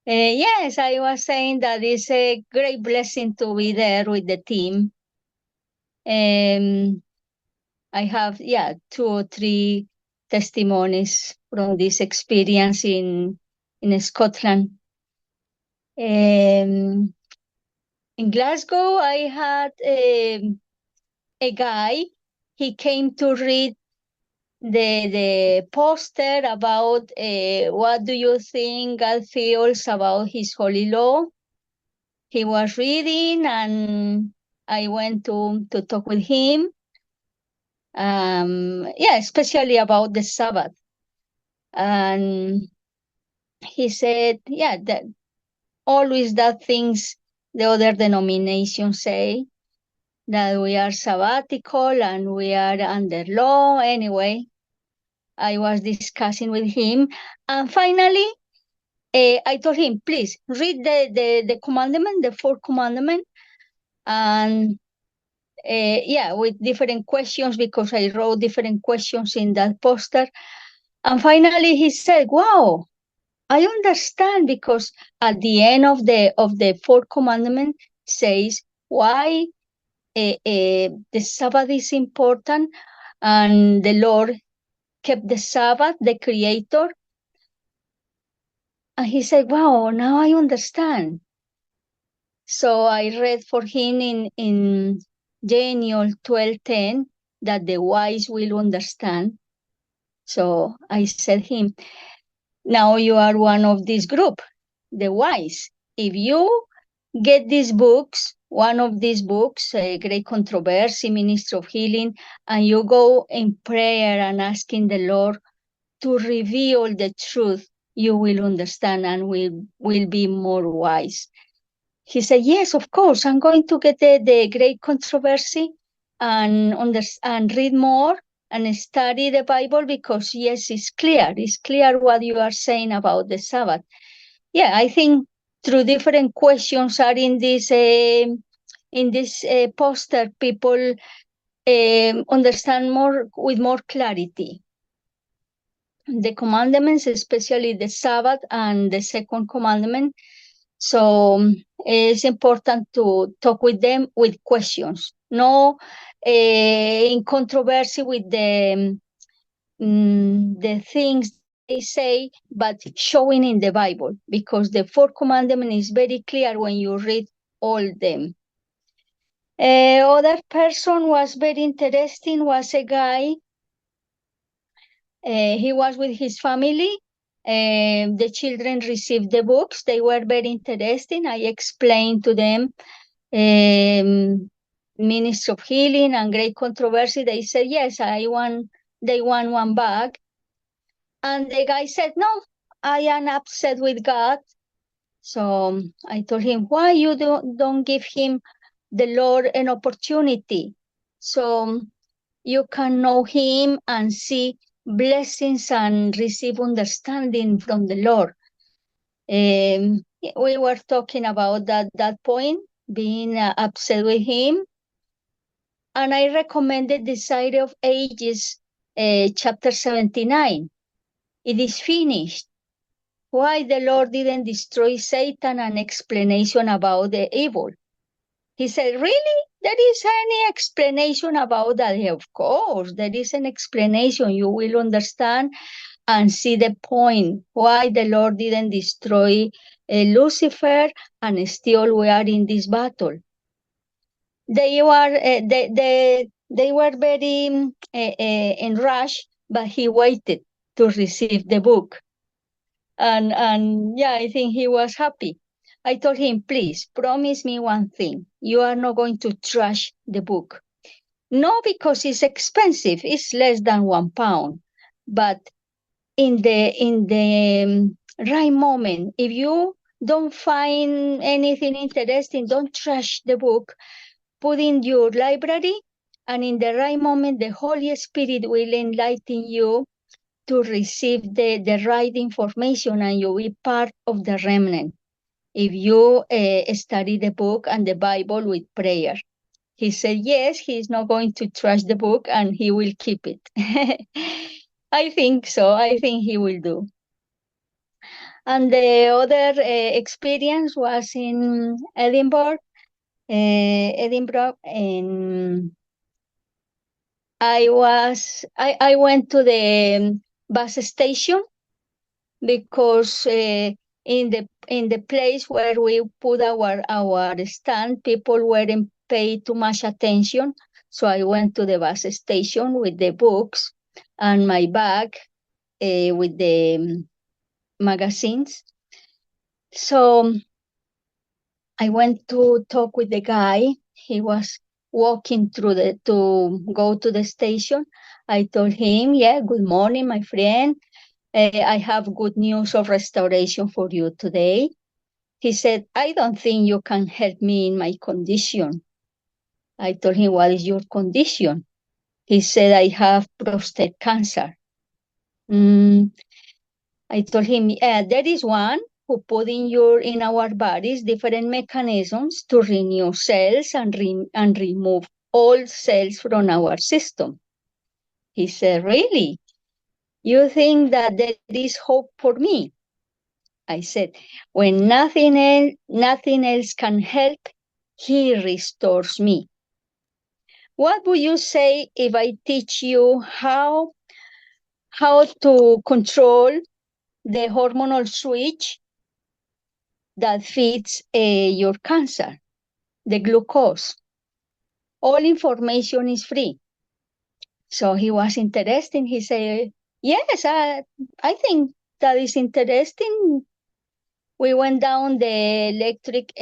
Yes, I was saying that it's a great blessing to be there with the team. I have, 2 or 3 testimonies from this experience in Scotland. In Glasgow, I had a guy. He came to read the poster about what do you think God feels about His holy law. He was reading, and I went to talk with him. Especially about the Sabbath. And he said, that always that things the other denominations say, that we are sabbatical and we are under law. Anyway, I was discussing with him, and finally, I told him, please read the commandment, the 4th commandment, and with different questions, because I wrote different questions in that poster. And finally, he said, "Wow, I understand," because at the end of the 4th commandment says why the Sabbath is important, and the Lord kept the Sabbath, the Creator. And he said, "Wow, now I understand." So I read for him in Daniel 12:10 that the wise will understand. So I said him, now you are one of this group, the wise. If you get these books, one of these books, A Great Controversy, Ministry of Healing, and you go in prayer and asking the Lord to reveal the truth, you will understand and will be more wise. He said, yes, of course, I'm going to get the Great Controversy and read more and study the Bible, because yes, it's clear what you are saying about the Sabbath. Yeah, I think through different questions are in this poster, people understand more with more clarity the commandments, especially the Sabbath and the 2nd commandment. So it's important to talk with them with questions, no in controversy with the things they say, but showing in the Bible, because the 4th commandment is very clear when you read all them. Other person was very interesting, was a guy. He was with his family. The children received the books. They were very interesting. I explained to them Ministry of Healing and Great Controversy. They said, yes, they want one bag. And the guy said, no, I am upset with God. So I told him, why you don't give him, the Lord, an opportunity so you can know him and see blessings and receive understanding from the Lord. We were talking about that point, being upset with him. And I recommended the Side of Ages, chapter 79. It is finished. Why the Lord didn't destroy Satan, an explanation about the evil. He said, really? There is any explanation about that? Of course, there is an explanation. You will understand and see the point why the Lord didn't destroy Lucifer, and still we are in this battle. They were very in rush, but he waited to receive the book. And I think he was happy. I told him, please promise me one thing. You are not going to trash the book. No, because it's expensive. It's less than £1. But in the right moment, if you don't find anything interesting, don't trash the book. Put in your library, and in the right moment, the Holy Spirit will enlighten you to receive the right information, and you'll be part of the remnant if you study the book and the Bible with prayer. He said, yes, he's not going to trash the book and he will keep it. I think so. I think he will do. And the other experience was in Edinburgh, and I went to the bus station because in the place where we put our stand, people weren't paying too much attention. So I went to the bus station with the books and my bag with the magazines. So I went to talk with the guy. He was walking through to go to the station. I told him, yeah, good morning, my friend. I have good news of restoration for you today. He said, I don't think you can help me in my condition. I told him, what is your condition? He said, I have prostate cancer. I told him, there is one who put in our bodies different mechanisms to renew cells and remove all cells from our system. He said, really? You think that there is hope for me? I said, when nothing else can help, he restores me. What would you say if I teach you how to control the hormonal switch that feeds your cancer, the glucose? All information is free. So he was interested. He said, yes, I think that is interesting. We went down the electric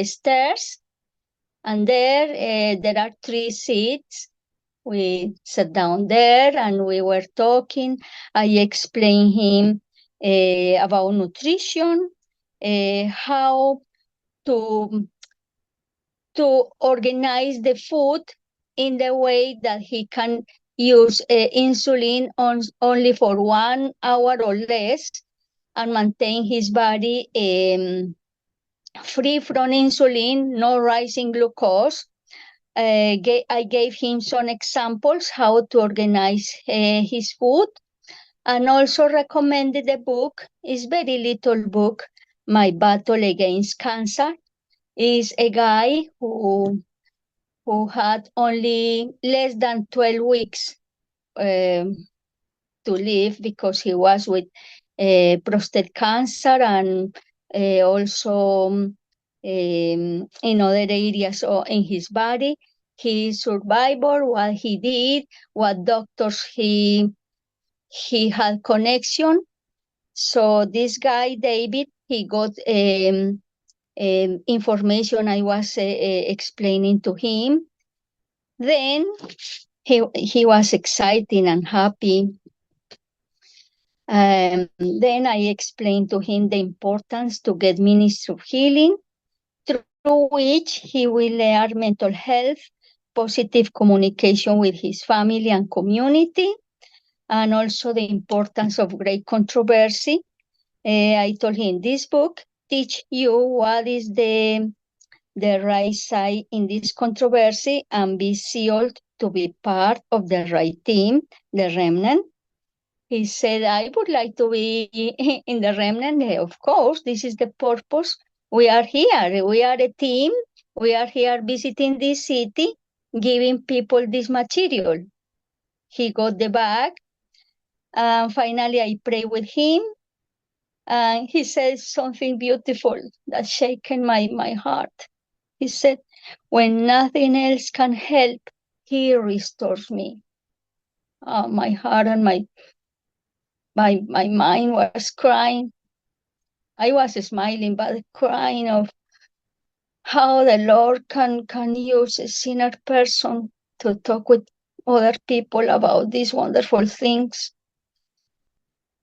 stairs, and there are 3 seats. We sat down there and we were talking. I explained him about nutrition, how to organize the food in the way that he can use insulin only for 1 hour or less and maintain his body free from insulin, no rising glucose. I gave him some examples how to organize his food, and also recommended the book. It's very little book, My Battle Against Cancer. Is a guy who had only less than 12 weeks to live because he was with prostate cancer and also in other areas in his body. He survived what he did, what doctors he had connection. So this guy, David, he got information I was explaining to him. Then he was excited and happy. Then I explained to him the importance to get ministry of healing, through which he will learn mental health, positive communication with his family and community, and also the importance of great controversy. I told him this book teach you what is the right side in this controversy and be sealed to be part of the right team, the remnant. He said, I would like to be in the remnant. Of course, this is the purpose. We are here. We are a team. We are here visiting this city, giving people this material. He got the bag. Finally, I prayed with him. And he said something beautiful that shaken my heart. He said, when nothing else can help, he restores me. My heart and my mind was crying. I was smiling, but crying of how the Lord can use a sinner person to talk with other people about these wonderful things.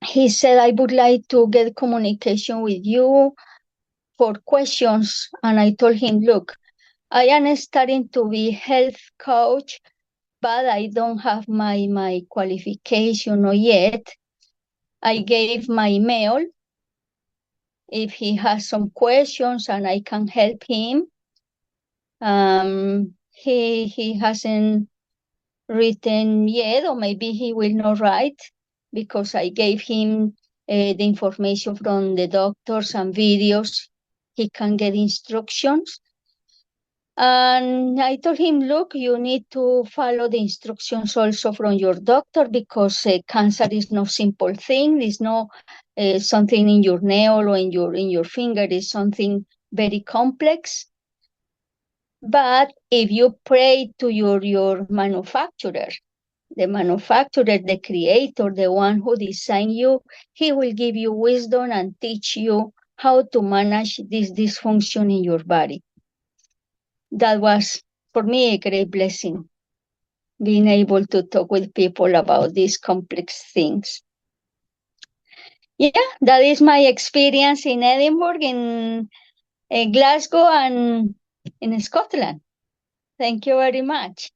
He said, I would like to get communication with you for questions. And I told him, look, I am starting to be health coach, but I don't have my qualification or yet. I gave my email if he has some questions and I can help him. He hasn't written yet, or maybe he will not write because I gave him the information from the doctors and videos. He can get instructions. And I told him, look, you need to follow the instructions also from your doctor, because cancer is no simple thing. It's not something in your nail or in your finger. It's something very complex. But if you pray to your manufacturer, the creator, the one who designed you, he will give you wisdom and teach you how to manage this dysfunction in your body. That was, for me, a great blessing, being able to talk with people about these complex things. Yeah, that is my experience in Edinburgh, in Glasgow, and in Scotland. Thank you very much.